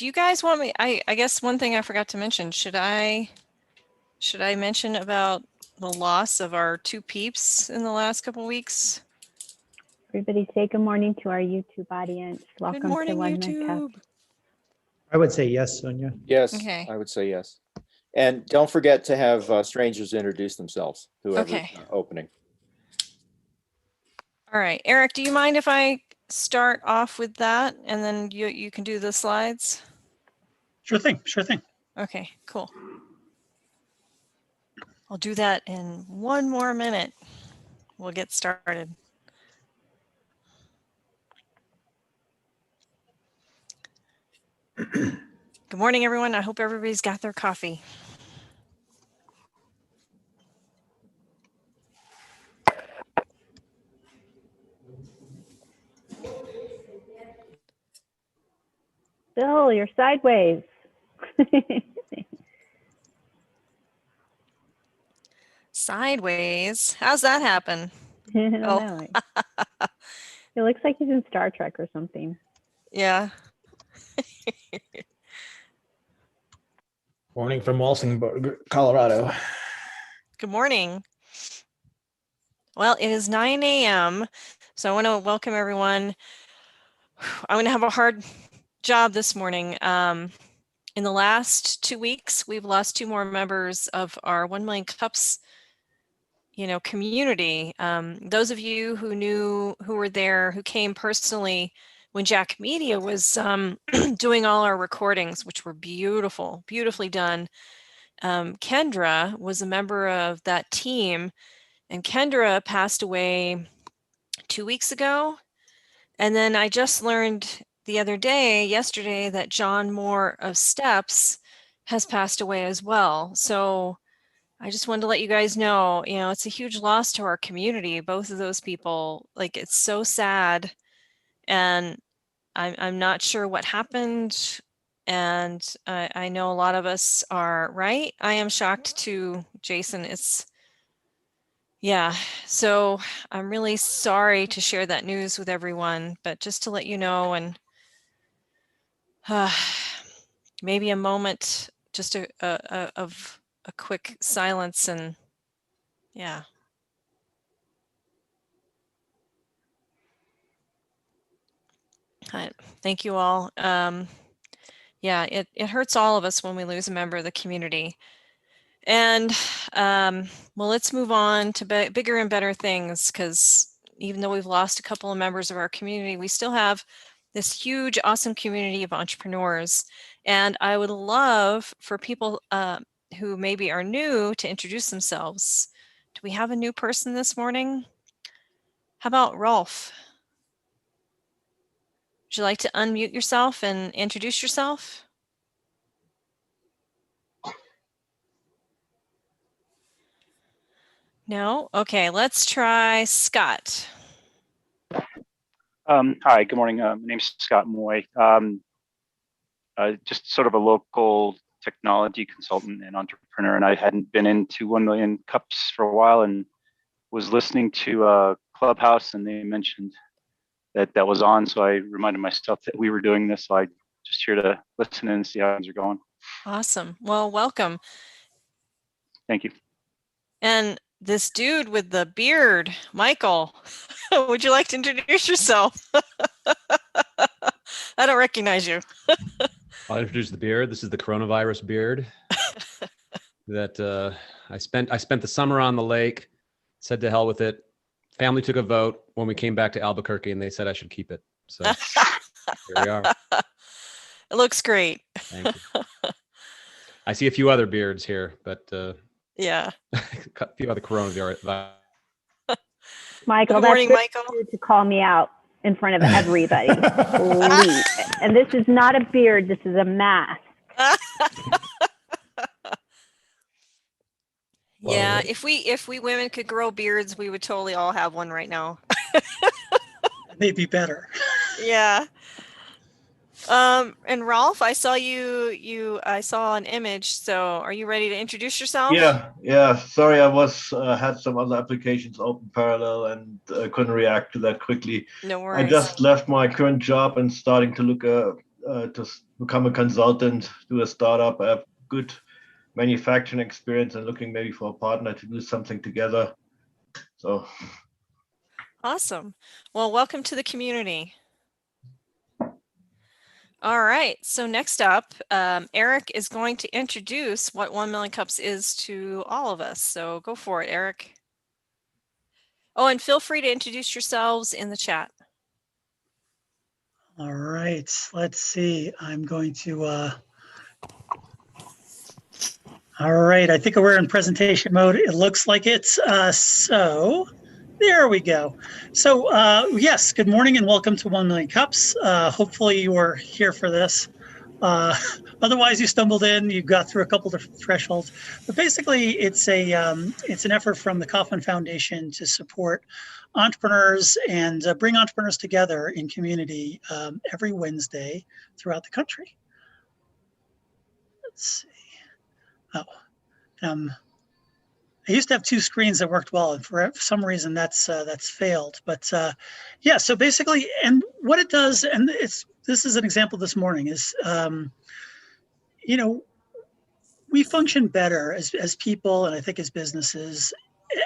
Do you guys want me? I guess one thing I forgot to mention. Should I mention about the loss of our two peeps in the last couple weeks? Everybody say good morning to our YouTube audience. Welcome Good morning, to 1MCABQ. YouTube. I would say yes, Sonia. Yes, Okay. I would say yes. And don't forget to have strangers introduce themselves, whoever's Okay. opening. All right, Eric, do you mind if I start off with that and then you can do the slides? Sure thing. Sure thing. Okay, cool. I'll do that in one more minute. We'll get started. Good morning, everyone. I hope everybody's got their coffee. Bill, you're sideways. Sideways? How's that happen? I don't know. It looks like he's in Star Trek or something. Yeah. Morning from Walsenburg, Colorado. Good morning. Well, it is 9 a.m. So I want to welcome everyone. I'm going to have a hard job this morning. In the last 2 weeks, we've lost 2 more members of our 1 Million Cups, community. Those of you who were there, who came personally when Jack Media was doing all our recordings, which were beautifully done. Kendra was a member of that team, and Kendra passed away 2 weeks ago. And then I just learned yesterday, that John Moore of Steps has passed away as well. So I just wanted to let you guys know, it's a huge loss to our community. Both of those people, it's so sad. And I'm not sure what happened. And I know a lot of us are, right? I am shocked too, Jason. Yeah, so I'm really sorry to share that news with everyone, but just to let you know, and maybe a moment just of a quick silence, and yeah. Thank you all. Yeah, it hurts all of us when we lose a member of the community. And well, let's move on to bigger and better things, because even though we've lost a couple of members of our community, we still have this huge, awesome community of entrepreneurs. And I would love for people who maybe are new to introduce themselves. Do we have a new person this morning? How about Rolf? Would you like to unmute yourself and introduce yourself? No? Okay, let's try Scott. Hi, good morning. My name's Scott Moy. Just sort of a local technology consultant and entrepreneur, and I hadn't been into 1 Million Cups for a while, and was listening to Clubhouse, and they mentioned that was on, so I reminded myself that we were doing this, so I just here to listen and see how things are going. Awesome. Well, welcome. Thank you. And this dude with the beard, Michael, would you like to introduce yourself? I don't recognize you. I'll introduce the beard. This is the coronavirus beard that I spent the summer on the lake, said to hell with it. Family took a vote when we came back to Albuquerque, and they said I should keep it. So here we are. It looks great. Thank you. I see a few other beards here, but yeah, a few other coronavirus. Michael, good morning, that's Michael. to call me out in front of everybody. Please. And this is not a beard. This is a mask. Yeah, if we women could grow beards, we would totally all have one right now. Maybe better. Yeah. And Rolf, I saw I saw an image. So are you ready to introduce yourself? Yeah. Sorry, I was had some other applications open parallel and couldn't react to that quickly. No worries. I just left my current job and starting to look to become a consultant, do a startup. I have good manufacturing experience and looking maybe for a partner to do something together. So Awesome. Well, welcome to the community. All right, so next up, Eric is going to introduce what 1 Million Cups is to all of us. So go for it, Eric. Oh, and feel free to introduce yourselves in the chat. All right, let's see. I'm going to, all right, I think we're in presentation mode. It looks like it's, so there we go. So yes, good morning and welcome to 1 Million Cups. Hopefully you were here for this. Otherwise you stumbled in, you got through a couple different thresholds, but basically it's an effort from the Kauffman Foundation to support entrepreneurs and bring entrepreneurs together in community every Wednesday throughout the country. Let's see. Oh, I used to have two screens that worked well, and for some reason that's failed. But yeah, so basically, and what it does, and this is an example this morning, is you know, we function better as people, and I think as businesses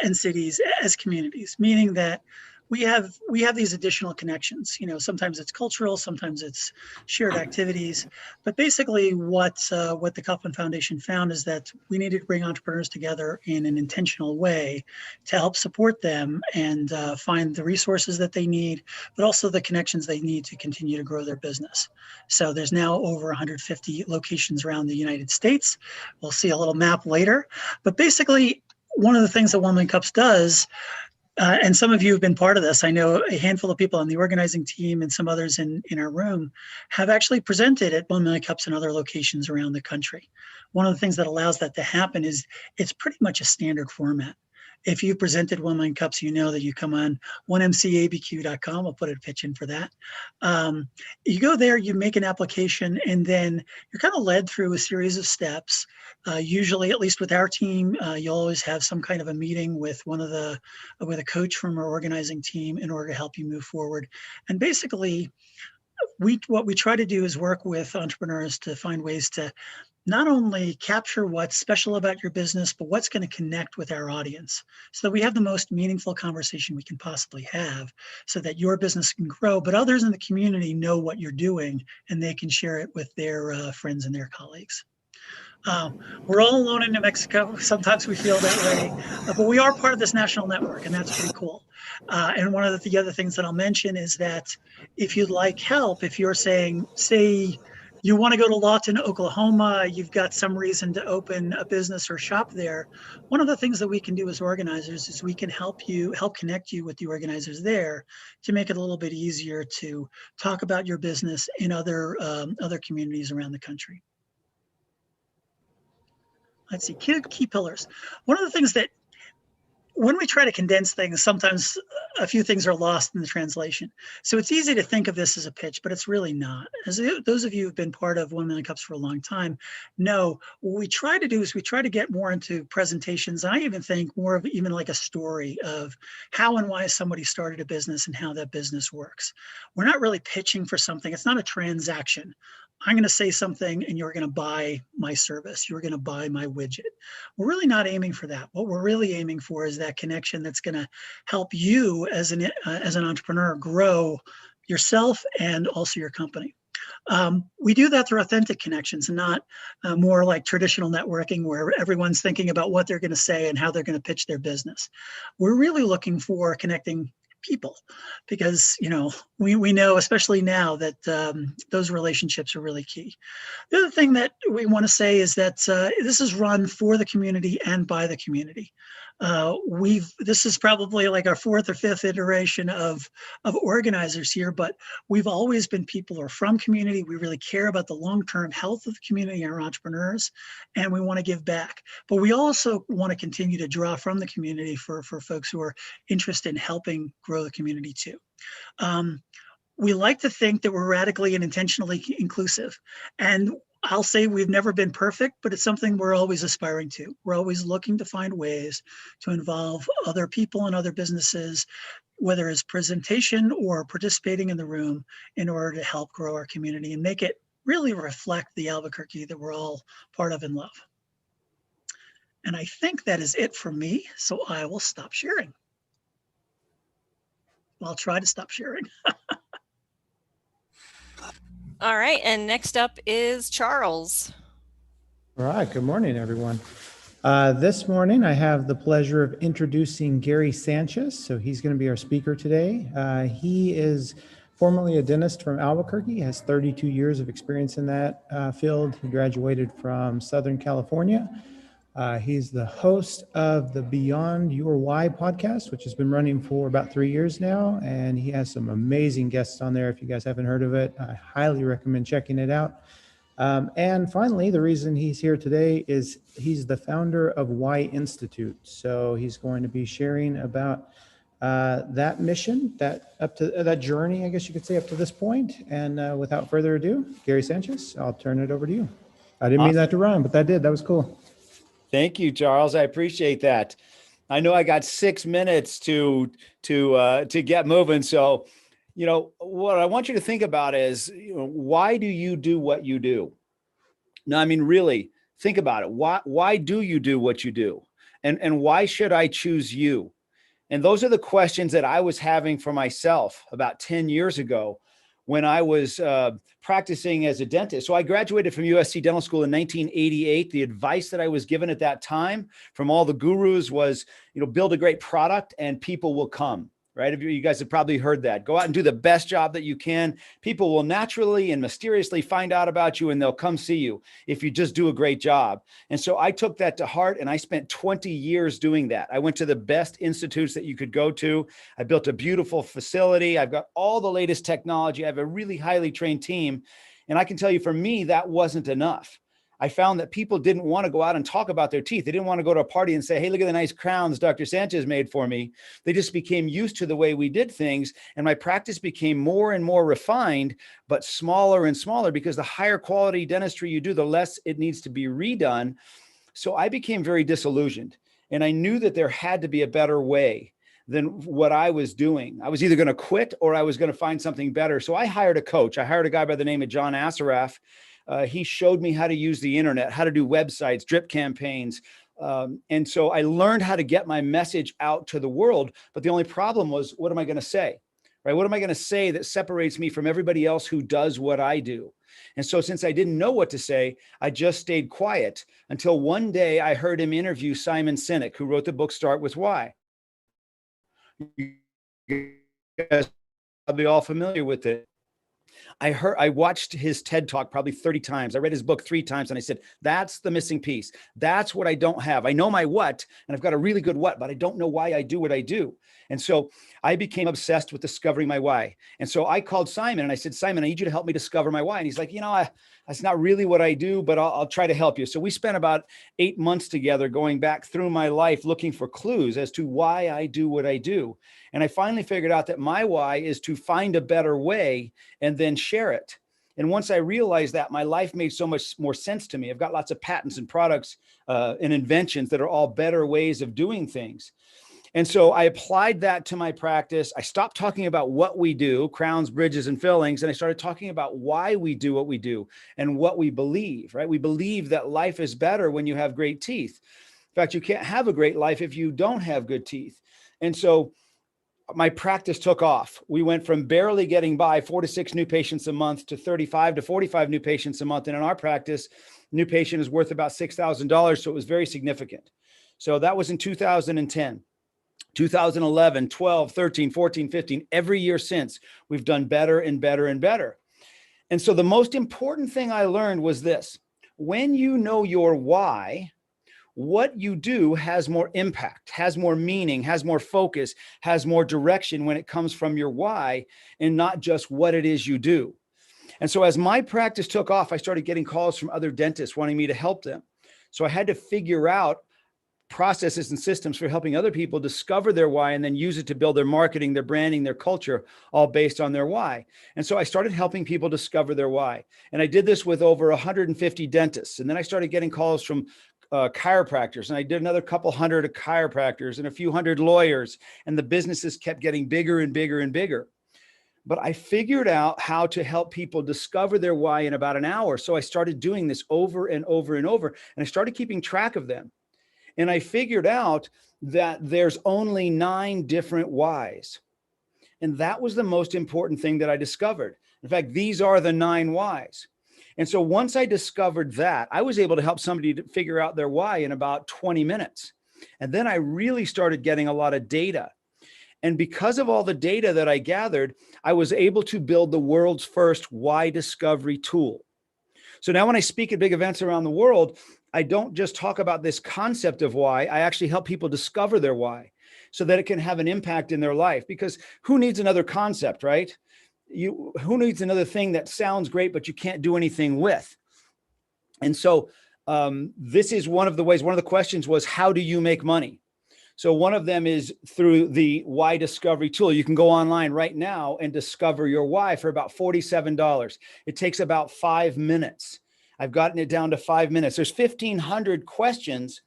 and cities, as communities, meaning that we have these additional connections. You know, sometimes it's cultural, sometimes it's shared activities, but basically what the Kauffman Foundation found is that we needed to bring entrepreneurs together in an intentional way to help support them and find the resources that they need, but also the connections they need to continue to grow their business. So there's now over 150 locations around the United States. We'll see a little map later, but basically one of the things that 1 Million Cups does, and some of you have been part of this. I know a handful of people on the organizing team and some others in our room have actually presented at 1 Million Cups and other locations around the country. One of the things that allows that to happen is it's pretty much a standard format. If you presented 1 Million Cups, you know that you come on 1MCABQ.com. I'll put a pitch in for that. You go there, you make an application, and then you're kind of led through a series of steps. Usually, at least with our team, you'll always have some kind of a meeting with with a coach from our organizing team in order to help you move forward. And basically, what we try to do is work with entrepreneurs to find ways to not only capture what's special about your business, but what's going to connect with our audience so that we have the most meaningful conversation we can possibly have so that your business can grow, but others in the community know what you're doing and they can share it with their friends and their colleagues. We're all alone in New Mexico. Sometimes we feel that way, but we are part of this national network, and that's pretty cool. And one of the other things that I'll mention is that if you'd like help, if you're saying, say, you want to go to Lawton, Oklahoma, you've got some reason to open a business or shop there. One of the things that we can do as organizers is we can help connect you with the organizers there to make it a little bit easier to talk about your business in other communities around the country. Let's see, key pillars. One of the things that when we try to condense things, sometimes a few things are lost in the translation. So it's easy to think of this as a pitch, but it's really not. As those of you who've been part of 1 Million Cups for a long time know, what we try to do is we try to get more into presentations. I even think more of even like a story of how and why somebody started a business and how that business works. We're not really pitching for something. It's not a transaction. I'm going to say something and you're going to buy my service. You're going to buy my widget. We're really not aiming for that. What we're really aiming for is that connection that's going to help you as an entrepreneur grow yourself and also your company. We do that through authentic connections and not more like traditional networking where everyone's thinking about what they're going to say and how they're going to pitch their business. We're really looking for connecting people because we know, especially now, that those relationships are really key. The other thing that we want to say is that this is run for the community and by the community. This is probably like our fourth or fifth iteration of organizers here, but we've always been people who are from community. We really care about the long-term health of the community, our entrepreneurs, and we want to give back. But we also want to continue to draw from the community for folks who are interested in helping grow the community too. We like to think that we're radically and intentionally inclusive. And I'll say we've never been perfect, but it's something we're always aspiring to. We're always looking to find ways to involve other people and other businesses, whether it's presentation or participating in the room, in order to help grow our community and make it really reflect the Albuquerque that we're all part of and love. And I think that is it for me. So I will stop sharing. I'll try to stop sharing. All right. And next up is Charles. All right. Good morning, everyone. This morning, I have the pleasure of introducing Gary Sanchez. So he's going to be our speaker today. He is formerly a dentist from Albuquerque. He has 32 years of experience in that field. He graduated from Southern California. He's the host of the Beyond Your Why podcast, which has been running for about 3 years now. And he has some amazing guests on there. If you guys haven't heard of it, I highly recommend checking it out. And finally, the reason he's here today is he's the founder of Why Institute. So he's going to be sharing about that mission, that journey, I guess you could say, up to this point. And without further ado, Gary Sanchez, I'll turn it over to you. I didn't mean that to rhyme, but that did. That was cool. Thank you, Charles. I appreciate that. I know I got 6 minutes to get moving. So, what I want you to think about is, why do you do what you do? No, I mean, really think about it. Why do you do what you do? And why should I choose you? And those are the questions that I was having for myself about 10 years ago when I was practicing as a dentist. So I graduated from USC Dental School in 1988. The advice that I was given at that time from all the gurus was, build a great product and people will come, right? You guys have probably heard that. Go out and do the best job that you can. People will naturally and mysteriously find out about you and they'll come see you if you just do a great job. And so I took that to heart and I spent 20 years doing that. I went to the best institutes that you could go to. I built a beautiful facility. I've got all the latest technology. I have a really highly trained team. And I can tell you, for me, that wasn't enough. I found that people didn't want to go out and talk about their teeth. They didn't want to go to a party and say, hey, look at the nice crowns Dr. Sanchez made for me. They just became used to the way we did things. And my practice became more and more refined, but smaller and smaller, because the higher quality dentistry you do, the less it needs to be redone. So I became very disillusioned. And I knew that there had to be a better way than what I was doing. I was either going to quit or I was going to find something better. So I hired a coach. I hired a guy by the name of John Assaraf. He showed me how to use the internet, how to do websites, drip campaigns. And so I learned how to get my message out to the world. But the only problem was, what am I going to say? Right? What am I going to say that separates me from everybody else who does what I do? And so since I didn't know what to say, I just stayed quiet until one day I heard him interview Simon Sinek, who wrote the book Start With Why. You guys are probably all familiar with it. I watched his TED talk probably 30 times. I read his book 3 times and I said, that's the missing piece. That's what I don't have. I know my what, and I've got a really good what, but I don't know why I do what I do. And so I became obsessed with discovering my why. And so I called Simon and I said, Simon, I need you to help me discover my why. And he's like, that's not really what I do, but I'll try to help you. So we spent about 8 months together going back through my life looking for clues as to why I do what I do. And I finally figured out that my why is to find a better way and then share it. And once I realized that, my life made so much more sense to me. I've got lots of patents and products and inventions that are all better ways of doing things. And so I applied that to my practice. I stopped talking about what we do, crowns, bridges, and fillings, and I started talking about why we do what we do and what we believe, right? We believe that life is better when you have great teeth. In fact, you can't have a great life if you don't have good teeth. And so my practice took off. We went from barely getting by 4 to 6 new patients a month to 35 to 45 new patients a month. And in our practice, new patient is worth about $6,000. So it was very significant. So that was in 2010. 2011, 12, 13, 14, 15, every year since, we've done better and better and better. And so the most important thing I learned was this: when you know your why, what you do has more impact, has more meaning, has more focus, has more direction when it comes from your why and not just what it is you do. And so as my practice took off, I started getting calls from other dentists wanting me to help them. So I had to figure out processes and systems for helping other people discover their why and then use it to build their marketing, their branding, their culture, all based on their why. And so I started helping people discover their why. And I did this with over 150 dentists. And then I started getting calls from chiropractors, and I did another couple hundred chiropractors and a few hundred lawyers, and the businesses kept getting bigger and bigger and bigger. but I figured out how to help people discover their why in about an hour. So I started doing this over and over and over, and I started keeping track of them. And I figured out that there's only 9 different whys. And that was the most important thing that I discovered. In fact, these are the 9 whys. And so once I discovered that, I was able to help somebody to figure out their why in about 20 minutes. And then I really started getting a lot of data. And because of all the data that I gathered, I was able to build the world's first why discovery tool. So now when I speak at big events around the world, I don't just talk about this concept of why, I actually help people discover their why so that it can have an impact in their life. Because who needs another concept, right? Who needs another thing that sounds great, but you can't do anything with? And so this is one of the ways. One of the questions was, how do you make money? So one of them is through the why discovery tool. You can go online right now and discover your why for about $47. It takes about 5 minutes. I've gotten it down to 5 minutes. There's 1,500 questions,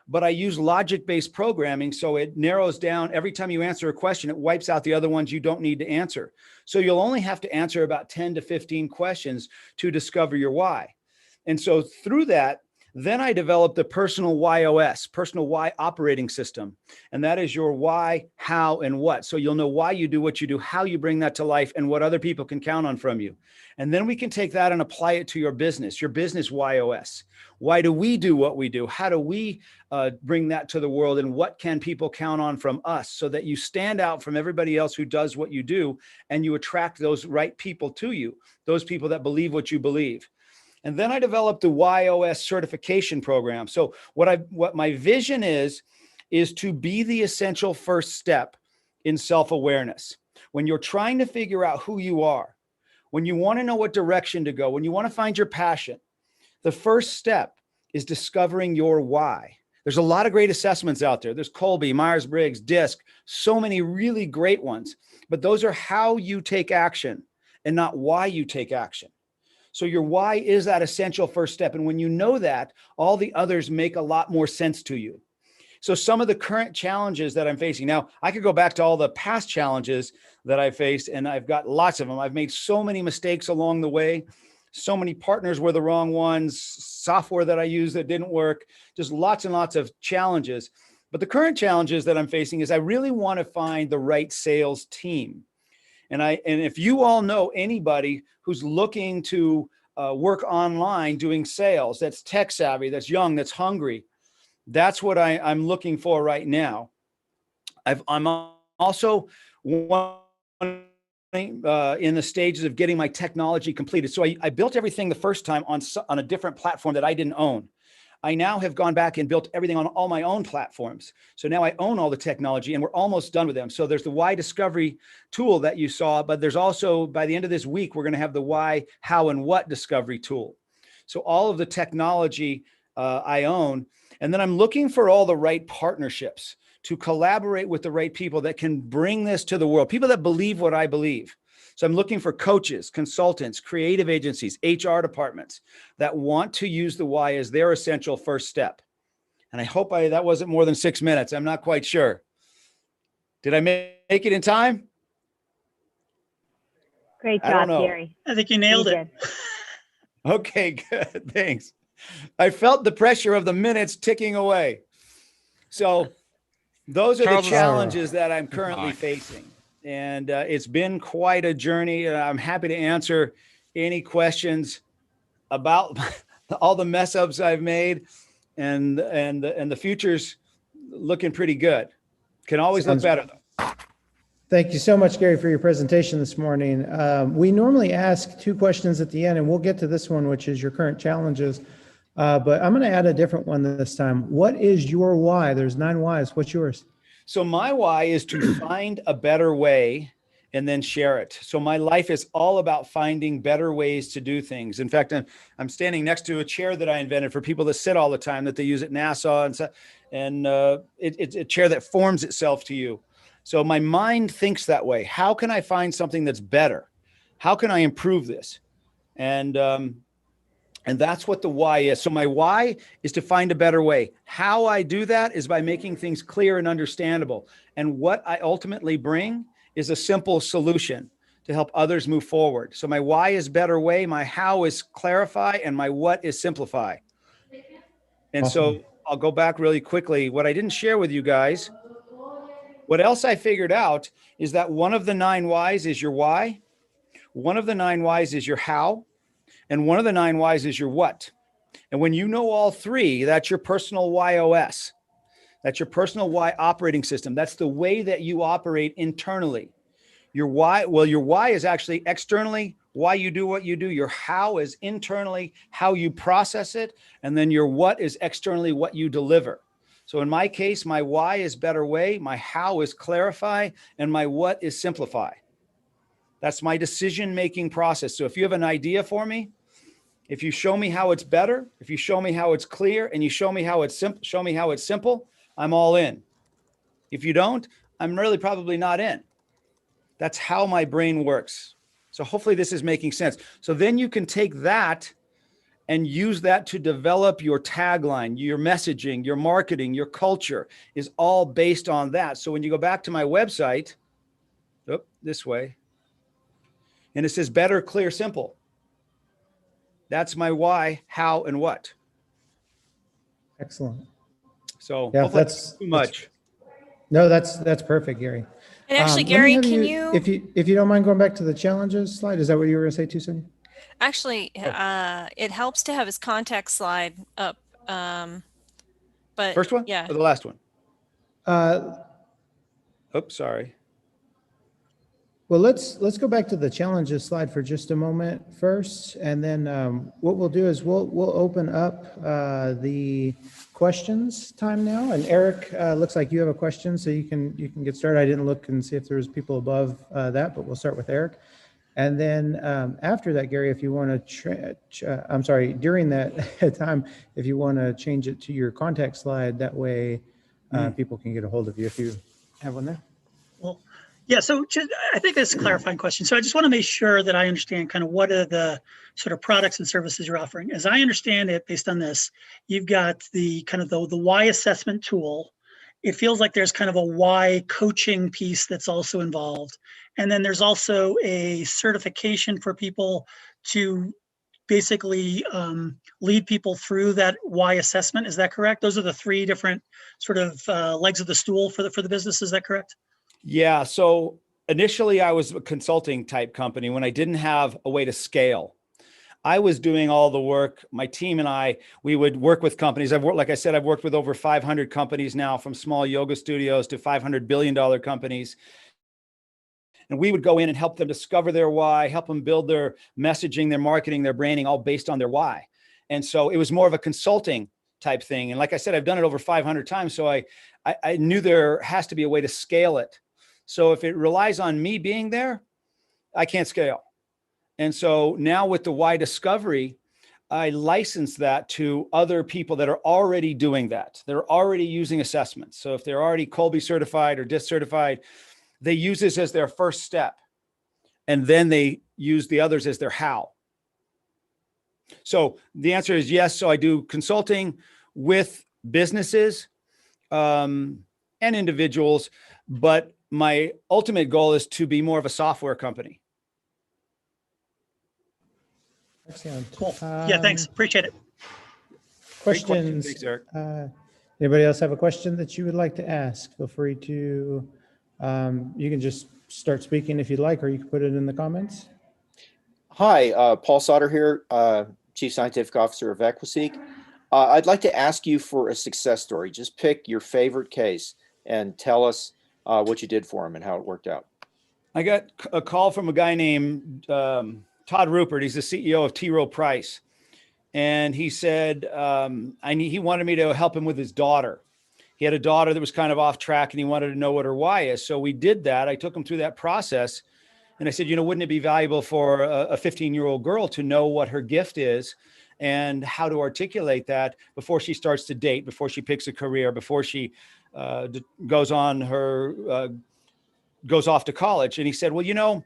but I use logic-based programming. So it narrows down every time you answer a question, it wipes out the other ones you don't need to answer. So you'll only have to answer about 10 to 15 questions to discover your why. And so through that, then I developed the personal YOS, personal why operating system. And that is your why, how, and what. So you'll know why you do what you do, how you bring that to life, and what other people can count on from you. And then we can take that and apply it to your business YOS. Why do we do what we do? How do we bring that to the world? And what can people count on from us so that you stand out from everybody else who does what you do and you attract those right people to you, those people that believe what you believe. And then I developed the YOS certification program. So what my vision is to be the essential first step in self-awareness. When you're trying to figure out who you are, when you want to know what direction to go, when you want to find your passion, the first step is discovering your why. There's a lot of great assessments out there. There's Colby, Myers-Briggs, DISC, so many really great ones. But those are how you take action and not why you take action. So your why is that essential first step. And when you know that, all the others make a lot more sense to you. So some of the current challenges that I'm facing now, I could go back to all the past challenges that I faced, and I've got lots of them. I've made so many mistakes along the way. So many partners were the wrong ones, software that I used that didn't work, just lots and lots of challenges. But the current challenges that I'm facing is I really want to find the right sales team. And if you all know anybody who's looking to work online doing sales, that's tech savvy, that's young, that's hungry, that's what I'm looking for right now. I'm also in the stages of getting my technology completed. So I built everything the first time on a different platform that I didn't own. I now have gone back and built everything on all my own platforms. So now I own all the technology and we're almost done with them. So there's the why discovery tool that you saw, but there's also, by the end of this week, we're going to have the why, how, and what discovery tool. So all of the technology I own. And then I'm looking for all the right partnerships to collaborate with the right people that can bring this to the world, people that believe what I believe. So I'm looking for coaches, consultants, creative agencies, HR departments that want to use the why as their essential first step. And I hope that wasn't more than 6 minutes. I'm not quite sure. Did I make it in time? Great I don't job, know. Gary. I think you nailed it. Okay, good. Thanks. I felt the pressure of the minutes ticking away. So those are the challenges that I'm currently facing. And it's been quite a journey. I'm happy to answer any questions about all the mess ups I've made, and the future's looking pretty good. Can always look better though. Thank you so much, Gary, for your presentation this morning. We normally ask 2 questions at the end, and we'll get to this one, which is your current challenges. But I'm going to add a different one this time. What is your why? There's 9 whys. What's yours? So my why is to find a better way and then share it. So my life is all about finding better ways to do things. In fact, I'm standing next to a chair that I invented for people that sit all the time, that they use at NASA, and it's a chair that forms itself to you. So my mind thinks that way. How can I find something that's better? How can I improve this? And that's what the why is. So my why is to find a better way. How I do that is by making things clear and understandable. And what I ultimately bring is a simple solution to help others move forward. So my why is better way, my how is clarify, and my what is simplify. And Awesome. so I'll go back really quickly. What I didn't share with you guys, what else I figured out is that one of the 9 whys is your why, one of the 9 whys is your how, and one of the 9 whys is your what. And when you know all 3, that's your personal YOS. That's your personal why operating system. That's the way that you operate internally. Your why, well, your why is actually externally why you do what you do. Your how is internally how you process it. And then your what is externally what you deliver. So in my case, my why is better way, my how is clarify, and my what is simplify. That's my decision-making process. So if you have an idea for me, if you show me how it's better, if you show me how it's clear, and you show me how it's simple, I'm all in. If you don't, I'm really probably not in. That's how my brain works. So hopefully this is making sense. So then you can take that and use that to develop your tagline, your messaging, your marketing, your culture is all based on that. So when you go back to my website, this way, and it says better, clear, simple. That's my why, how, and what. Excellent. So Yeah, hopefully that's too much. No, that's perfect, Gary. And actually, Let me Gary, have can you if you don't mind going back to the challenges slide, is that what you were going to say too, Sonia? actually, it helps to have his contact slide up. But First one yeah, or the last one? Uh, Oops, sorry. Well, let's go back to the challenges slide for just a moment first, and then what we'll do is we'll open up the questions time now. And Eric, looks like you have a question, so you can get started. I didn't look and see if there was people above that, but we'll start with Eric. And then after that, Gary, if you want to, I'm sorry, during that time, if you want to change it to your contact slide, that way people can get a hold of you if you have one there. Well, yeah, so I think that's a clarifying question. So I just want to make sure that I understand kind of what are the sort of products and services you're offering. As I understand it, based on this, you've got the kind of the why assessment tool. It feels like there's kind of a why coaching piece that's also involved. And then there's also a certification for people to basically lead people through that why assessment. Is that correct? Those are the 3 different sort of legs of the stool for the business. Is that correct? Yeah. So initially I was a consulting type company when I didn't have a way to scale. I was doing all the work. My team and I, we would work with companies. Like I said, I've worked with over 500 companies now, from small yoga studios to $500 billion companies. And we would go in and help them discover their why, help them build their messaging, their marketing, their branding, all based on their why. And so it was more of a consulting type thing. And like I said, I've done it over 500 times. So I knew there has to be a way to scale it. So if it relies on me being there, I can't scale. And so now with the why discovery, I license that to other people that are already doing that. They're already using assessments. So if they're already Colby certified or DISC certified, they use this as their first step. And then they use the others as their how. So the answer is yes. So I do consulting with businesses and individuals, but my ultimate goal is to be more of a software company. Excellent. Cool. Yeah, thanks. Appreciate it. Questions? Thanks, Eric. Anybody else have a question that you would like to ask? Feel free to, you can just start speaking if you'd like, or you can put it in the comments. Hi, Paul Sauter here, Chief Scientific Officer of Equiseek. I'd like to ask you for a success story. Just pick your favorite case and tell us what you did for him and how it worked out. I got a call from a guy named Todd Rupert. He's the CEO of T. Rowe Price. And he said he wanted me to help him with his daughter. He had a daughter that was kind of off track and he wanted to know what her why is. So we did that. I took him through that process. And I said, wouldn't it be valuable for a 15-year-old girl to know what her gift is and how to articulate that before she starts to date, before she picks a career, before she goes off to college? And he said, well,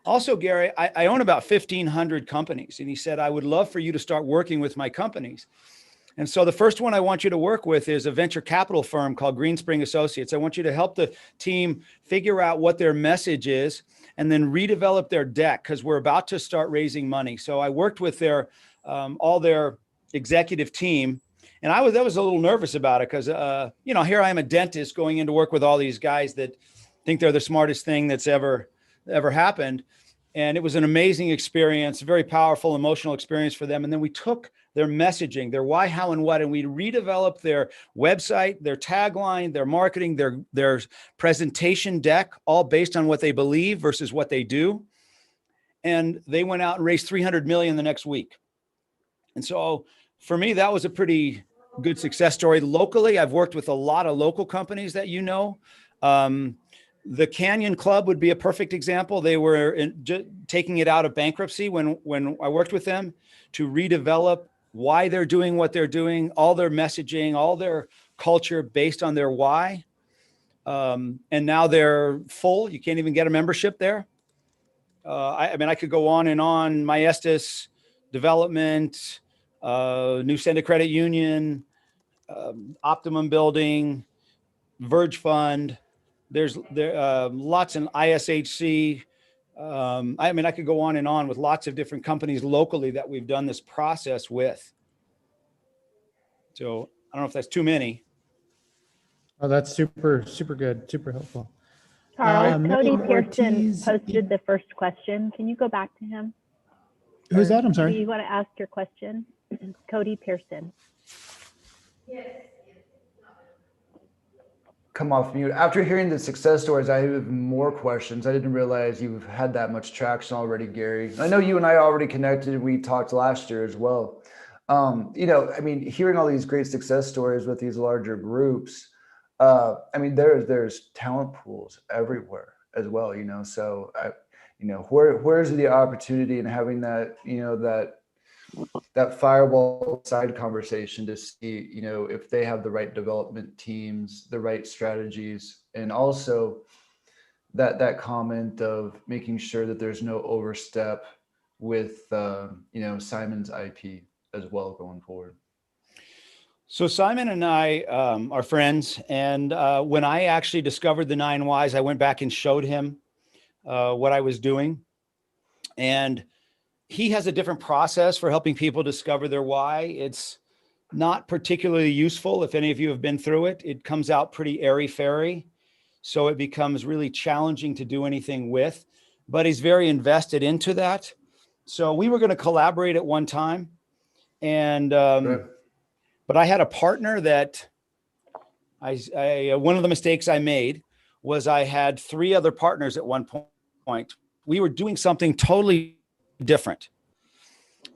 also, Gary, I own about 1,500 companies. And he said, I would love for you to start working with my companies. And so the first one I want you to work with is a venture capital firm called Greenspring Associates. I want you to help the team figure out what their message is and then redevelop their deck, because we're about to start raising money. So I worked with their all their executive team, and I was a little nervous about it because here I am, a dentist, going in to work with all these guys that think they're the smartest thing that's ever happened. And it was an amazing experience, a very powerful emotional experience for them. And then we took their messaging, their why, how, and what, and we redeveloped their website, their tagline, their marketing, their presentation deck, all based on what they believe versus what they do. And they went out and raised 300 million the next week. And so for me, that was a pretty good success story. Locally, I've worked with a lot of local companies that the Canyon Club would be a perfect example. They were taking it out of bankruptcy when I worked with them to redevelop why they're doing what they're doing, all their messaging, all their culture based on their why. And now they're full. You can't even get a membership there. I could go on and on. Maestas Development, New Senda Credit Union, Optimum Building, Verge Fund. There's lots in ISHC. I could go on and on with lots of different companies locally that we've done this process with. So I don't know if that's too many. Oh, that's super, super good. Super helpful. Charles, Cody Megan Pearson Ortiz- posted the first question. Can you go back to him? Who's that? I'm Do sorry. you want to ask your question? Cody Pearson. Come off mute. After hearing the success stories, I have more questions. I didn't realize you've had that much traction already, Gary. I know you and I already connected. We talked last year as well. Hearing all these great success stories with these larger groups, there's talent pools everywhere as well, so where's the opportunity in having that, that fireball side conversation to see, if they have the right development teams, the right strategies, and also that comment of making sure that there's no overstep with, Simon's IP as well going forward. So Simon and I are friends. And when I actually discovered the 9 Whys, I went back and showed him what I was doing. And he has a different process for helping people discover their why. It's not particularly useful. If any of you have been through it, it comes out pretty airy-fairy. So it becomes really challenging to do anything with, but he's very invested into that. So we were going to collaborate at one time. And, but I had a partner that one of the mistakes I made was I had 3 other partners at one point. We were doing something totally different.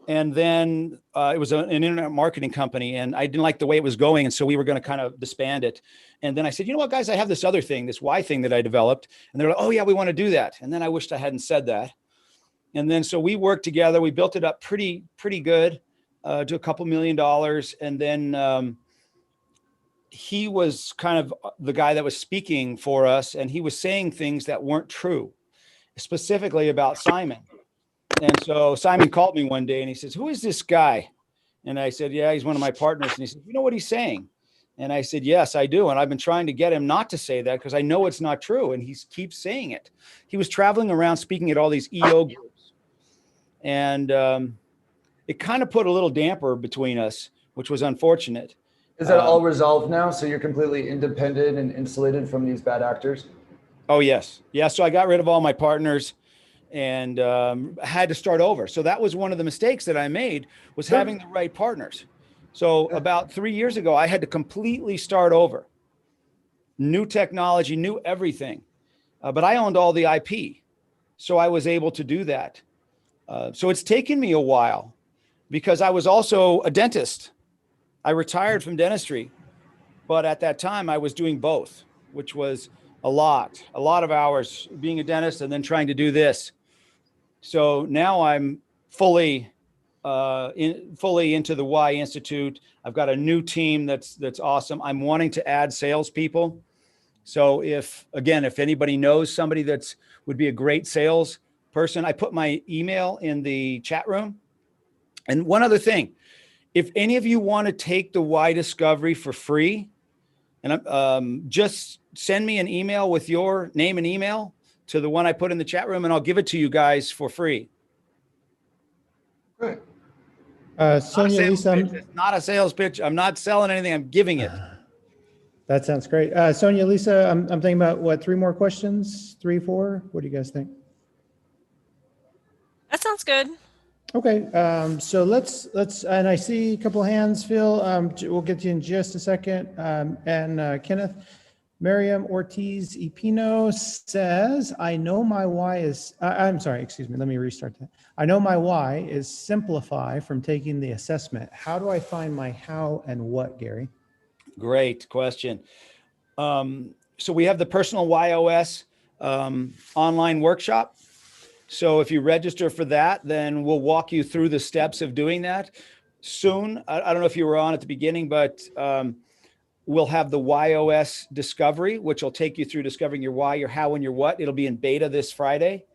And then it was an internet marketing company, and I didn't like the way it was going. And so we were going to kind of disband it. And then I said, you know what, guys, I have this other thing, this why thing that I developed. And they're like, oh yeah, we want to do that. And then I wished I hadn't said that. And then, so we worked together, we built it up pretty good, to a couple $1 million. And then he was kind of the guy that was speaking for us. And he was saying things that weren't true, specifically about Simon. And so Simon called me one day and he says, who is this guy? And I said, yeah, he's one of my partners. And he said, you know what he's saying? And I said, yes, I do. And I've been trying to get him not to say that because I know it's not true. And he keeps saying it. He was traveling around speaking at all these EO groups. And it kind of put a little damper between us, which was unfortunate. Is that all resolved now? So you're completely independent and insulated from these bad actors? Oh, yes. Yeah. So I got rid of all my partners and had to start over. So that was one of the mistakes that I made, was having the right partners. So about 3 years ago, I had to completely start over. New technology, new everything. But I owned all the IP. So I was able to do that. So it's taken me a while because I was also a dentist. I retired from dentistry, but at that time I was doing both, which was a lot of hours being a dentist and then trying to do this. So now I'm fully into the Y Institute. I've got a new team that's awesome. I'm wanting to add salespeople. So if anybody knows somebody would be a great sales person, I put my email in the chat room. And one other thing, if any of you want to take the why discovery for free, and just send me an email with your name and email to the one I put in the chat room, and I'll give it to you guys for free. Great. Sonia, Lisa, It's not a sales pitch. I'm not selling anything. I'm giving it. that sounds great. Sonia, Lisa, I'm thinking about what, 3 more questions? 3, 4? What do you guys think? That sounds good. Okay, so let's, and I see a couple of hands, Phil. We'll get to you in just a second. And Kenneth, Miriam Ortiz Epino says, I know my why is, I'm sorry, excuse me, let me restart that. I know my why is simplify from taking the assessment. How do I find my how and what, Gary? Great question. So we have the Personal YOS online workshop. So if you register for that, then we'll walk you through the steps of doing that soon. I don't know if you were on at the beginning, but we'll have the YOS discovery, which will take you through discovering your why, your how, and your what. It'll be in beta this Friday.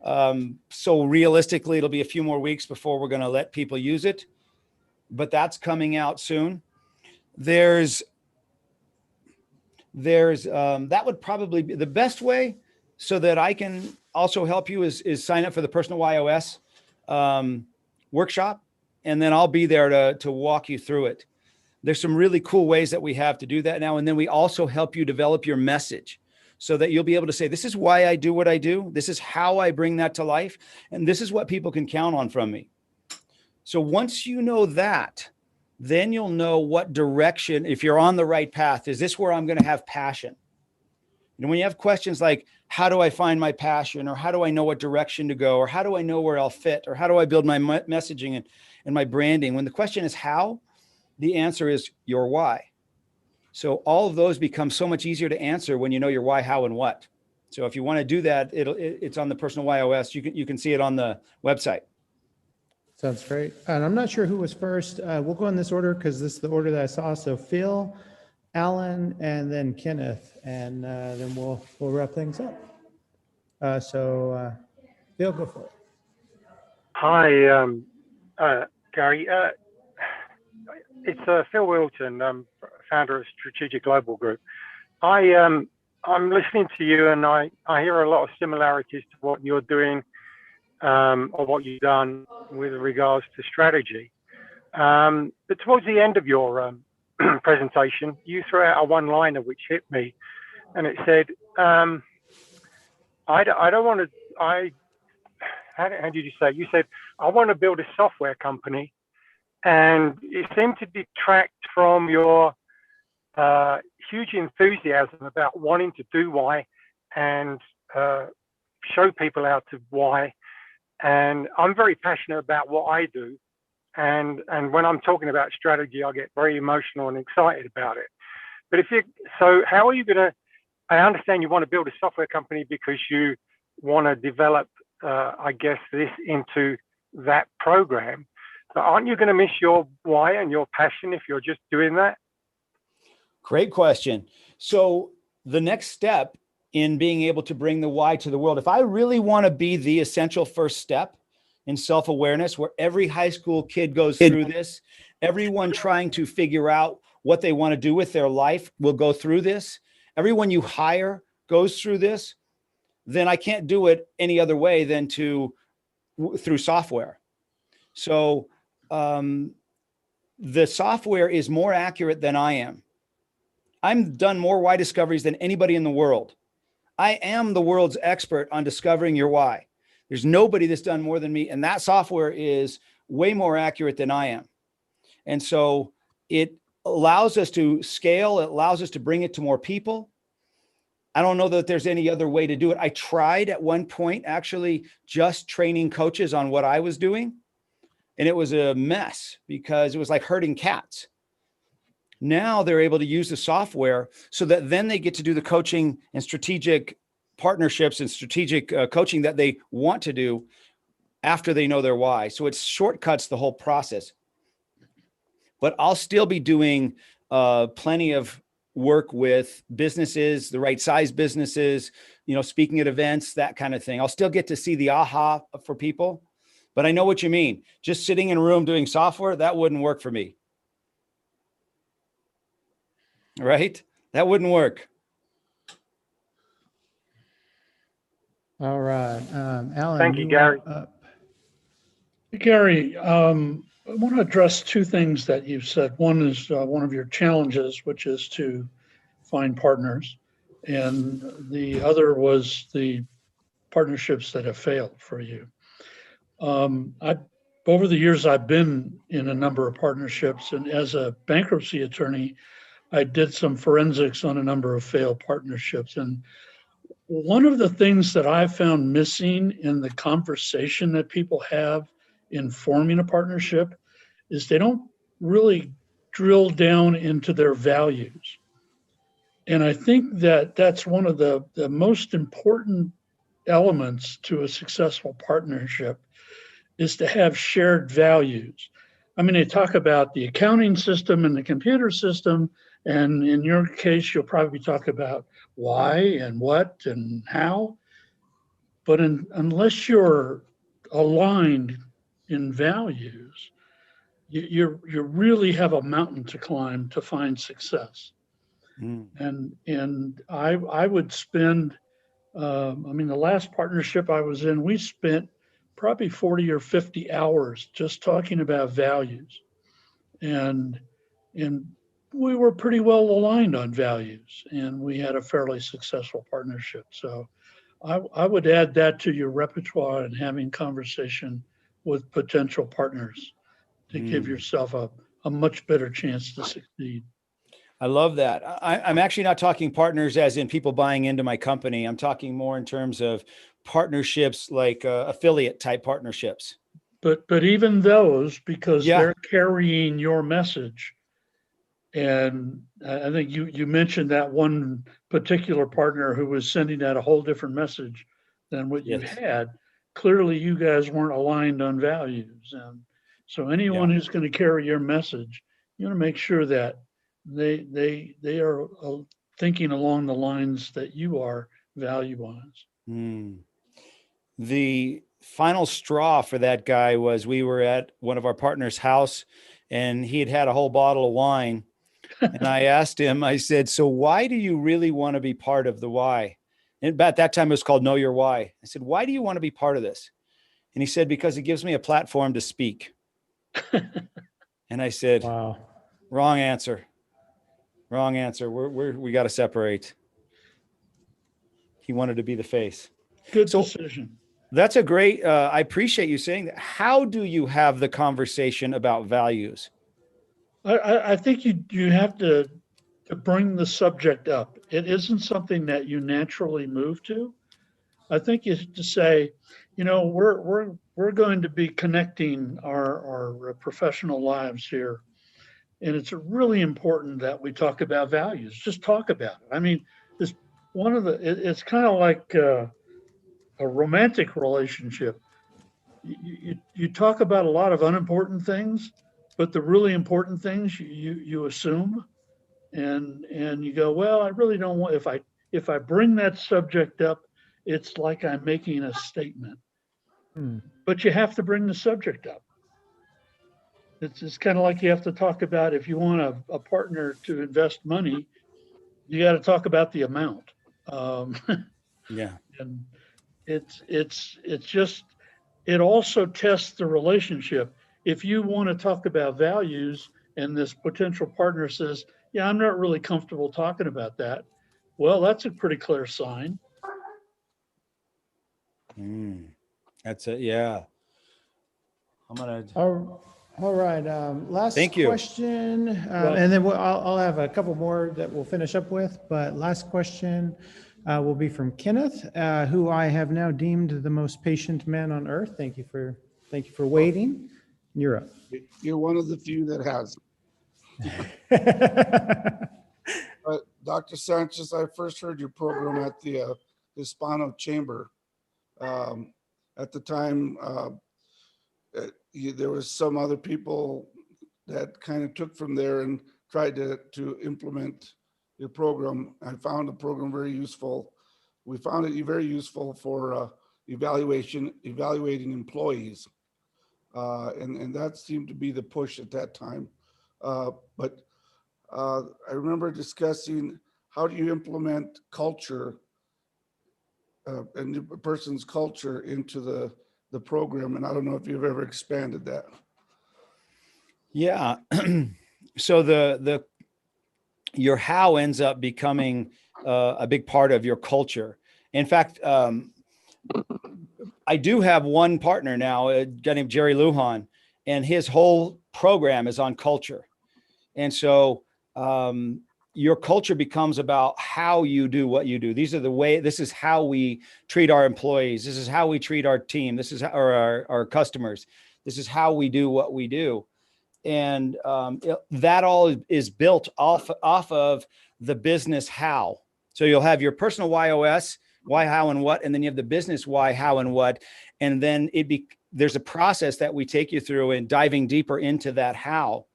So realistically, it'll be a few more weeks before we're going to let people use it, but that's coming out soon. There's that would probably be the best way so that I can also help you is sign up for the Personal YOS workshop, and then I'll be there to walk you through it. There's some really cool ways that we have to do that now. And then we also help you develop your message so that you'll be able to say, this is why I do what I do. This is how I bring that to life. And this is what people can count on from me. So once you know that, then you'll know what direction, if you're on the right path, is this where I'm going to have passion? And when you have questions like, how do I find my passion? Or how do I know what direction to go? Or how do I know where I'll fit? Or how do I build my messaging and my branding? When the question is how, the answer is your why. So all of those become so much easier to answer when you know your why, how, and what. So if you want to do that, it's on the Personal YOS. You can see it on the website. Sounds great. And I'm not sure who was first. We'll go in this order because this is the order that I saw. So Phil, Alan, and then Kenneth, and then we'll wrap things up. Phil, go for it. Hi, Gary. It's Phil Wilton, founder of Strategic Global Group. I'm listening to you, and I hear a lot of similarities to what you're doing or what you've done with regards to strategy. But towards the end of your presentation, you threw out a one-liner which hit me, and it said, I don't want to, how did you say? You said, I want to build a software company, and it seemed to detract from your huge enthusiasm about wanting to do why and show people how to why. And I'm very passionate about what I do. And when I'm talking about strategy, I get very emotional and excited about it. But so how are you going to, I understand you want to build a software company because you want to develop, I guess, this into that program. But aren't you going to miss your why and your passion if you're just doing that? Great question. So the next step in being able to bring the why to the world, if I really want to be the essential first step in self-awareness, where every high school kid goes through this, everyone trying to figure out what they want to do with their life will go through this. Everyone you hire goes through this. Then I can't do it any other way than through software. So the software is more accurate than I am. I've done more why discoveries than anybody in the world. I am the world's expert on discovering your why. There's nobody that's done more than me. And that software is way more accurate than I am. And so it allows us to scale. It allows us to bring it to more people. I don't know that there's any other way to do it. I tried at one point actually just training coaches on what I was doing. And it was a mess because it was like herding cats. Now they're able to use the software so that then they get to do the coaching and strategic partnerships and strategic coaching that they want to do after they know their why. So it shortcuts the whole process. But I'll still be doing plenty of work with businesses, the right size businesses, speaking at events, that kind of thing. I'll still get to see the aha for people, but I know what you mean. Just sitting in a room doing software, that wouldn't work for me. Right? That wouldn't work. All right, Alan. Thank you, Gary. are up. Gary, I want to address two things that you've said. One is one of your challenges, which is to find partners. And the other was the partnerships that have failed for you. Over the years, I've been in a number of partnerships, and as a bankruptcy attorney, I did some forensics on a number of failed partnerships. And one of the things that I've found missing in the conversation that people have in forming a partnership is they don't really drill down into their values. And I think that that's one of the most important elements to a successful partnership is to have shared values. I mean, they talk about the accounting system and the computer system, and in your case, you'll probably talk about why and what and how. But unless you're aligned in values, you really have a mountain to climb to find success. And I would spend, I mean, the last partnership I was in, we spent probably 40 or 50 hours just talking about values. And we were pretty well aligned on values, and we had a fairly successful partnership. So I would add that to your repertoire and having conversation with potential partners to give yourself a much better chance to succeed. I love that. I'm actually not talking partners as in people buying into my company. I'm talking more in terms of partnerships like affiliate type partnerships. But even those, because Yeah. they're carrying your message. And I think you mentioned that one particular partner who was sending out a whole different message than what you Yes. had. Clearly, you guys weren't aligned on values. And so anyone who's going to carry your message, you want to make sure that they are thinking along the lines that you are value-wise. The final straw for that guy was we were at one of our partners' house, and he had had a whole bottle of wine. And I asked him, I said, so why do you really want to be part of the why? And at that time it was called Know Your Why. I said, why do you want to be part of this? And he said, because it gives me a platform to speak. And I said, wow, wrong answer. Wrong answer. We got to separate. He wanted to be the face. Good decision. That's a great, I appreciate you saying that. How do you have the conversation about values? I think you have to bring the subject up. It isn't something that you naturally move to. I think you have to say, you know, we're going to be connecting our professional lives here, and it's really important that we talk about values. Just talk about it. I mean, it's it's kind of like a romantic relationship. You talk about a lot of unimportant things, but the really important things you assume, and you go, well, I really don't want, if I bring that subject up, it's like I'm making a statement. But you have to bring the subject up. It's kind of like you have to talk about, if you want a partner to invest money, you got to talk about the amount. Yeah. And it's just, it also tests the relationship. If you want to talk about values and this potential partner says, yeah, I'm not really comfortable talking about that, well, that's a pretty clear sign. That's it. Yeah. I'm going to. All right. Last Thank you. question. And then I'll have a couple more that we'll finish up with. But last question will be from Kenneth, who I have now deemed the most patient man on earth. Thank you for waiting. You're up. You're one of the few that has. Dr. Sanchez, I first heard your program at the Hispano Chamber. At the time, there was some other people that kind of took from there and tried to implement your program. I found the program very useful. We found it very useful for evaluating employees. And that seemed to be the push at that time. But I remember discussing how do you implement culture, a new person's culture into the program. And I don't know if you've ever expanded that. Yeah. So your how ends up becoming a big part of your culture. In fact, I do have one partner now, a guy named Jerry Lujan, and his whole program is on culture. And so your culture becomes about how you do what you do. This is how we treat our employees. This is how we treat our team. This is how, or our customers. This is how we do what we do. And that all is built off of the business how. So you'll have your personal YOS, why, how, and what, and then you have the business why, how, and what. And then there's a process that we take you through and diving deeper into that how.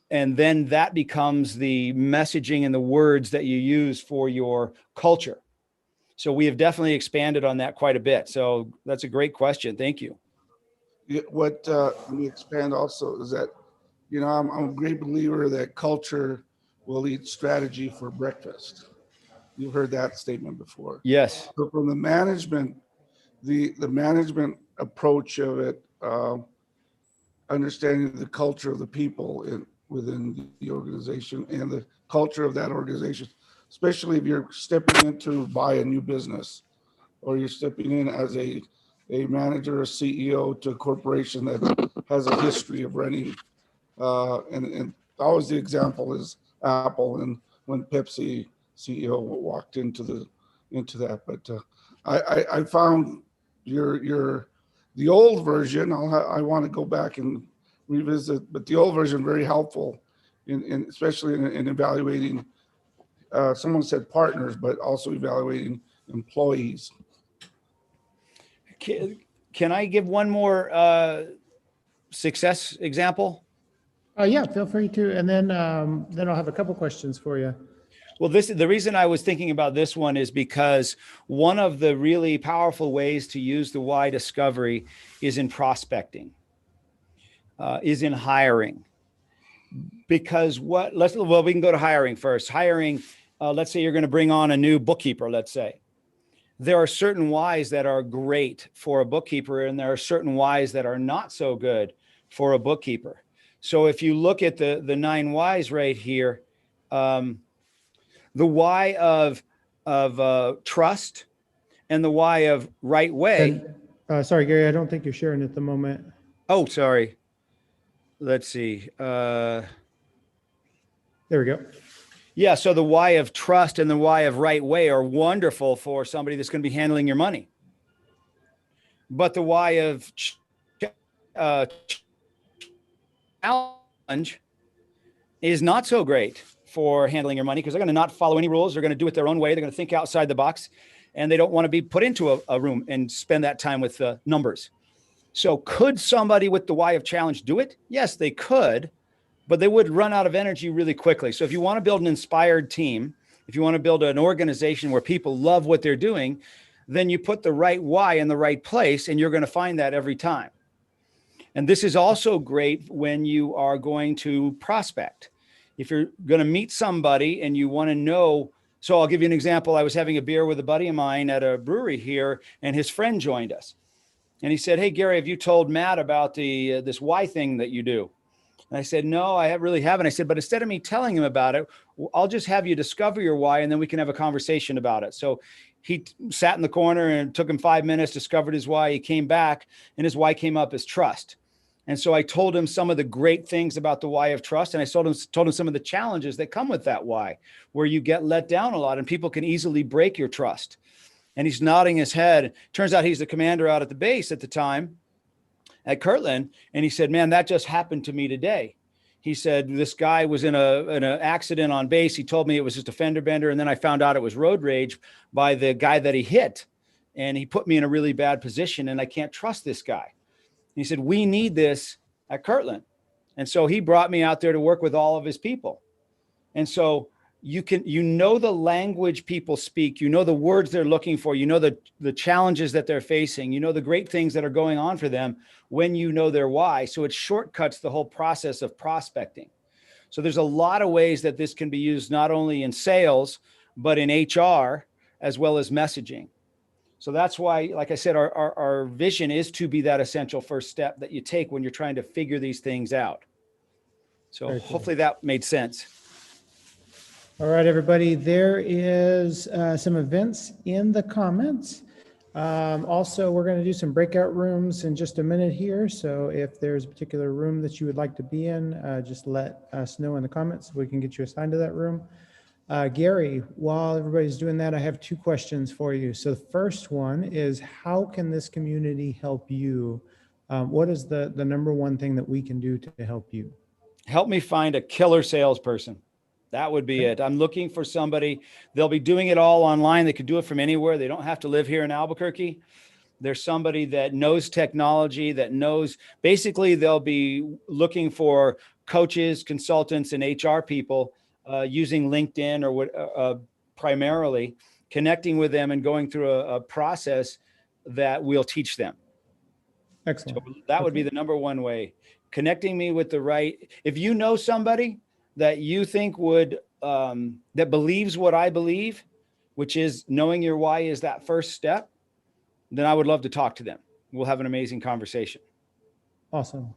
And then that becomes the messaging and the words that you use for your culture. So we have definitely expanded on that quite a bit. So that's a great question. Thank you. What let me expand also is that, I'm a great believer that culture will eat strategy for breakfast. You've heard that statement before. Yes. So from the management, the management approach of it, understanding the culture of the people within the organization and the culture of that organization, especially if you're stepping in to buy a new business, or you're stepping in as a manager or CEO to a corporation that has a history of running. And always the example is Apple, and when Pepsi CEO walked into that. But I found the old version. I want to go back and revisit, but the old version very helpful especially in evaluating. Someone said partners, but also evaluating employees. Can I give one more success example? Yeah, feel free to. And then I'll have a couple questions for you. Well, the reason I was thinking about this one is because one of the really powerful ways to use the why discovery is in prospecting, is in hiring. Because we can go to hiring first. Hiring, let's say you're going to bring on a new bookkeeper, let's say. There are certain whys that are great for a bookkeeper, and there are certain whys that are not so good for a bookkeeper. So if you look at the 9 whys right here, the why of trust and the why of right way. And, sorry, Gary, I don't think you're sharing at the moment. Oh, sorry. Let's see. There we go. Yeah, so the why of trust and the why of right way are wonderful for somebody that's going to be handling your money. But the why of challenge is not so great for handling your money, because they're going to not follow any rules. They're going to do it their own way. They're going to think outside the box, and they don't want to be put into a room and spend that time with numbers. So could somebody with the why of challenge do it? Yes, they could, but they would run out of energy really quickly. So if you want to build an inspired team, if you want to build an organization where people love what they're doing, then you put the right why in the right place, and you're going to find that every time. And this is also great when you are going to prospect. If you're going to meet somebody and you want to know, so I'll give you an example. I was having a beer with a buddy of mine at a brewery here, and his friend joined us. And he said, "Hey, Gary, have you told Matt about this why thing that you do?" And I said, "No, I really haven't." I said, "But instead of me telling him about it, I'll just have you discover your why, and then we can have a conversation about it." So he sat in the corner, and it took him 5 minutes, discovered his why. He came back, and his why came up as trust. And so I told him some of the great things about the why of trust. And I told him some of the challenges that come with that why, where you get let down a lot and people can easily break your trust. And he's nodding his head. Turns out he's the commander out at the base at the time at Kirtland. And he said, "Man, that just happened to me today." He said, "This guy was in an accident on base. He told me it was just a fender bender. And then I found out it was road rage by the guy that he hit. And he put me in a really bad position, and I can't trust this guy." He said, "We need this at Kirtland." And so he brought me out there to work with all of his people. And so you know the language people speak, you know the words they're looking for, you know the challenges that they're facing, you know the great things that are going on for them when you know their why. So it shortcuts the whole process of prospecting. So there's a lot of ways that this can be used, not only in sales, but in HR as well as messaging. So that's why, like I said, our vision is to be that essential first step that you take when you're trying to figure these things out. So Very cool. hopefully that made sense. All right, everybody, there is some events in the comments. Also, we're going to do some breakout rooms in just a minute here. So if there's a particular room that you would like to be in, just let us know in the comments so we can get you assigned to that room. Gary, while everybody's doing that, I have two questions for you. So the first one is, how can this community help you? What is the number one thing that we can do to help you? Help me find a killer salesperson. That would be it. I'm looking for somebody. They'll be doing it all online. They could do it from anywhere. They don't have to live here in Albuquerque. There's somebody that knows technology, that knows, basically they'll be looking for coaches, consultants, and HR people using LinkedIn or what, primarily connecting with them and going through a process that we'll teach them. Excellent. So that would be the number one way. Connecting me with the right, if you know somebody that you think would, that believes what I believe, which is knowing your why is that first step, then I would love to talk to them. We'll have an amazing conversation. Awesome.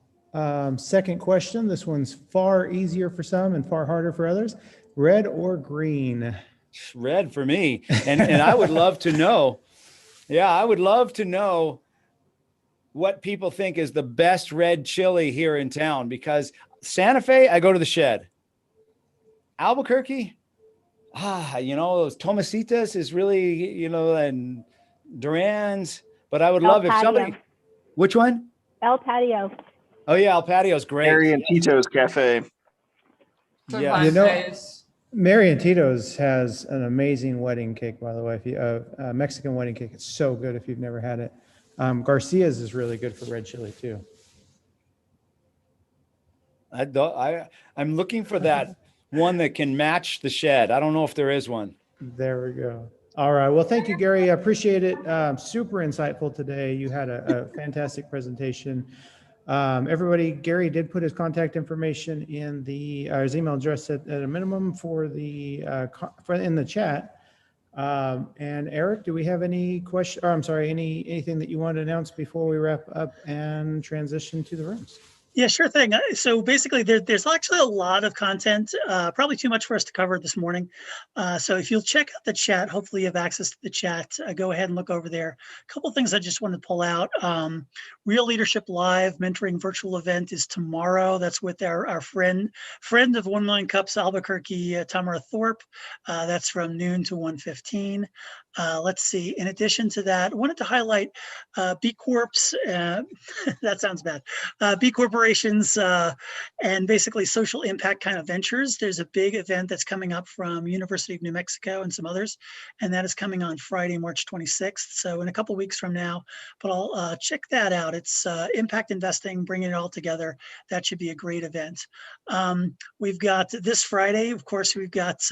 Second question. This one's far easier for some and far harder for others. Red or green? Red for me. And I would love to know. Yeah, I would love to know what people think is the best red chili here in town, because Santa Fe, I go to the Shed. Albuquerque, those Tomasitas is really, and Duran's, but I would love if somebody, which one? El Patio. Oh yeah, El Patio's great. Mary and Tito's Cafe. Yeah. Mary and Tito's has an amazing wedding cake, by the way. If you Mexican wedding cake, it's so good if you've never had it. Garcia's is really good for red chili too. I'm looking for that one that can match the Shed. I don't know if there is one. There we go. All right. Well, thank you, Gary. I appreciate it. Super insightful today. You had a fantastic presentation. Everybody, Gary did put his contact information in his email address at a minimum for in the chat. And Eric, do we have any question? Or I'm sorry, anything that you want to announce before we wrap up and transition to the rooms? Yeah, sure thing. So basically, there's actually a lot of content, probably too much for us to cover this morning. So if you'll check out the chat, hopefully you have access to the chat. Go ahead and look over there. A couple of things I just wanted to pull out. Real Leadership Live Mentoring Virtual Event is tomorrow. That's with our friend of 1 Million Cups Albuquerque, Tamara Thorpe. That's from noon to 1:15. Let's see. In addition to that, I wanted to highlight B Corps. That sounds bad. B corporations and basically social impact kind of ventures. There's a big event that's coming up from University of New Mexico and some others, and that is coming on Friday, March 26th. So in a couple weeks from now, but I'll check that out. It's impact investing, bringing it all together. That should be a great event. We've got this Friday, of course, we've got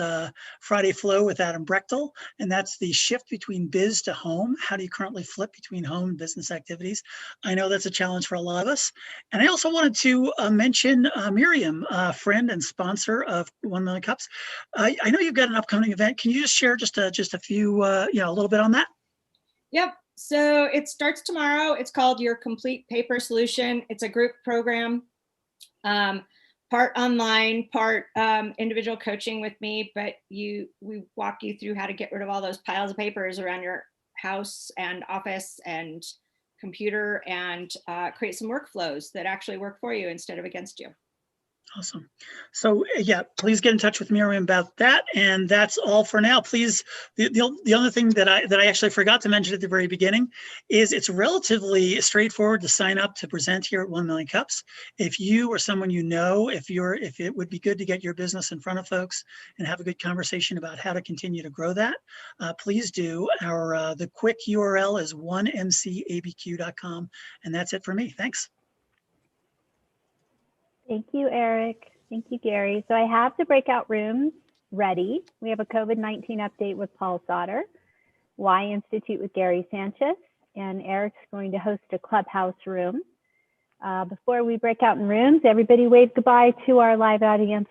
Friday Flow with Adam Brechtel, and that's the shift between biz to home. How do you currently flip between home and business activities? I know that's a challenge for a lot of us. And I also wanted to mention Miriam, friend and sponsor of 1 Million Cups. I know you've got an upcoming event. Can you just share just a few, a little bit on that? Yep. So it starts tomorrow. It's called Your Complete Paper Solution. It's a group program, part online, part individual coaching with me, but we walk you through how to get rid of all those piles of papers around your house and office and computer, and create some workflows that actually work for you instead of against you. Awesome. So yeah, please get in touch with Miriam about that. And that's all for now. Please, the other thing that I actually forgot to mention at the very beginning is it's relatively straightforward to sign up to present here at 1 Million Cups. If you or someone you know, if it would be good to get your business in front of folks and have a good conversation about how to continue to grow that, please do. The quick URL is 1MCABQ.com. And that's it for me. Thanks. Thank you, Eric. Thank you, Gary. So I have the breakout rooms ready. We have a COVID-19 update with Paul Sauter, Y Institute with Gary Sanchez, and Eric's going to host a clubhouse room. Before we break out in rooms, everybody wave goodbye to our live audience